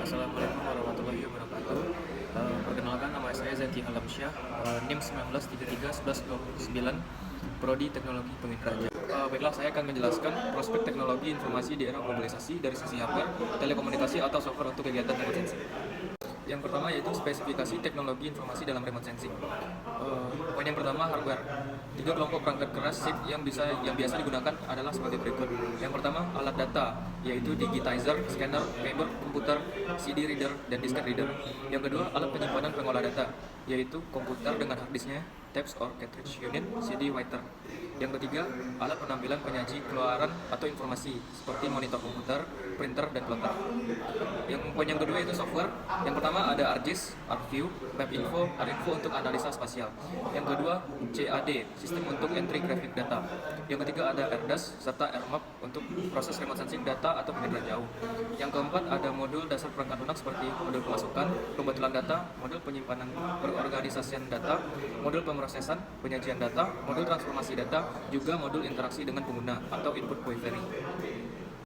Assalamualaikum warahmatullahi wabarakatuh. Perkenalkan, nama saya Zaki Alamsyah, NIM 19331129, Prodi Teknologi Penginderaan. Baiklah, saya akan menjelaskan prospek teknologi informasi di era globalisasi dari sisi hardware, telekomunikasi atau software untuk kegiatan remote sensing. Yang pertama yaitu spesifikasi teknologi informasi dalam remote sensing. Poin yang pertama, hardware. 3 kelompok perangkat keras SIP yang biasa digunakan adalah sebagai berikut. Yang pertama, alat data, yaitu digitizer, scanner, keyboard, komputer, CD reader, dan disket reader. Yang kedua, alat penyimpanan pengolah data, yaitu komputer dengan hard disknya, tapes or cartridge unit, CD writer. Yang ketiga, alat penampilan penyaji keluaran atau informasi seperti monitor komputer, printer, dan plotter. Yang poin yang kedua itu software. Yang pertama ada ArcGIS, ArcView, MapInfo, ArInfo untuk analisa spasial. Yang kedua CAD, sistem untuk entry graphic data. Yang ketiga ada AirDAS serta AirMap untuk proses remote sensing data atau penginderaan jauh. Yang keempat ada modul dasar perangkat lunak seperti modul pemasukan, pembatulan data, modul penyimpanan perorganisasian data, modul pemrosesan, penyajian data, modul transformasi data, juga modul interaksi dengan pengguna atau input query.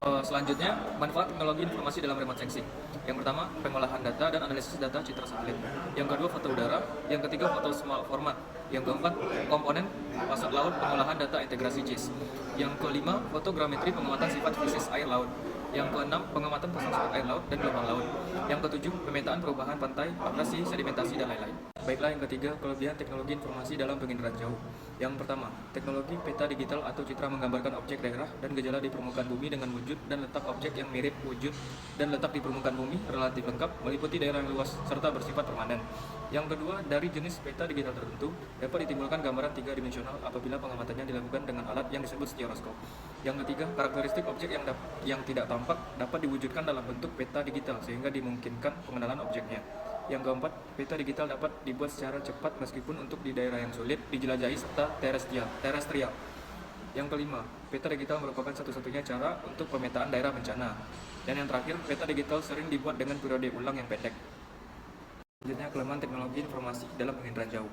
Selanjutnya, manfaat teknologi informasi dalam remote sensing. Yang pertama, pengolahan data dan analisis data citra satelit. Yang kedua, foto udara. Yang ketiga, foto small format. Yang keempat, komponen pasang laut pengolahan data integrasi JIS. Yang kelima, fotogrametri pengamatan sifat fisis air laut. Yang keenam, pengamatan pasang surut air laut dan gelombang laut. Yang ketujuh, pemetaan perubahan pantai, abrasi, sedimentasi, dan lain-lain. Baiklah, yang ketiga, kelebihan teknologi informasi dalam penginderaan jauh. Yang pertama, teknologi peta digital atau citra menggambarkan objek daerah dan gejala di permukaan bumi dengan wujud dan letak objek yang mirip wujud dan letak di permukaan bumi relatif lengkap, meliputi daerah yang luas serta bersifat permanen. Yang kedua, dari jenis peta digital tertentu dapat ditimbulkan gambaran 3 dimensional apabila pengamatannya dilakukan dengan alat yang disebut stereoskop. Yang ketiga, karakteristik objek yang tidak tampak dapat diwujudkan dalam bentuk peta digital sehingga dimungkinkan pengenalan objeknya. Yang keempat, peta digital dapat dibuat secara cepat meskipun untuk di daerah yang sulit dijelajahi serta terestrial. Yang kelima, peta digital merupakan satu-satunya cara untuk pemetaan daerah bencana. Dan yang terakhir, peta digital sering dibuat dengan periode ulang yang pendek. Selanjutnya, kelemahan teknologi informasi dalam penginderaan jauh.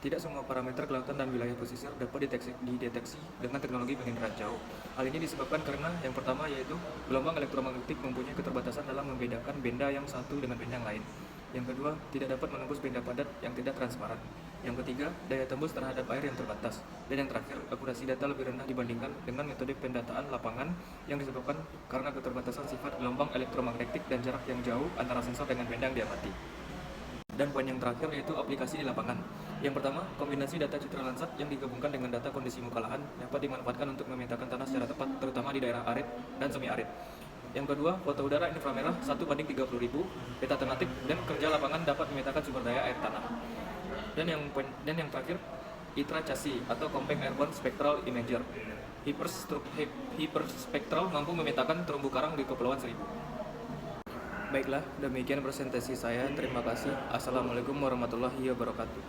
Tidak semua parameter kelautan dan wilayah pesisir dapat dideteksi dengan teknologi penginderaan jauh. Hal ini disebabkan karena yang pertama yaitu gelombang elektromagnetik mempunyai keterbatasan dalam membedakan benda yang satu dengan benda yang lain. Yang kedua, tidak dapat menembus benda padat yang tidak transparan. Yang ketiga, daya tembus terhadap air yang terbatas. Dan yang terakhir, akurasi data lebih rendah dibandingkan dengan metode pendataan lapangan yang disebabkan karena keterbatasan sifat gelombang elektromagnetik dan jarak yang jauh antara sensor dengan benda yang diamati. Dan poin yang terakhir yaitu aplikasi di lapangan. Yang pertama, kombinasi data citra Landsat yang digabungkan dengan data kondisi muka lahan dapat dimanfaatkan untuk memetakan tanah secara tepat, terutama di daerah arid dan semi-arid. Yang kedua, foto udara inframerah 1:30.000, peta tematik, dan kerja lapangan dapat memetakan sumber daya air tanah. Dan yang terakhir, ITRA Chassis atau Compact Airborne Spectral Imager. Hyperspectral mampu memetakan terumbu karang di Kepulauan Seribu. Baiklah, demikian presentasi saya. Terima kasih. Assalamualaikum warahmatullahi wabarakatuh.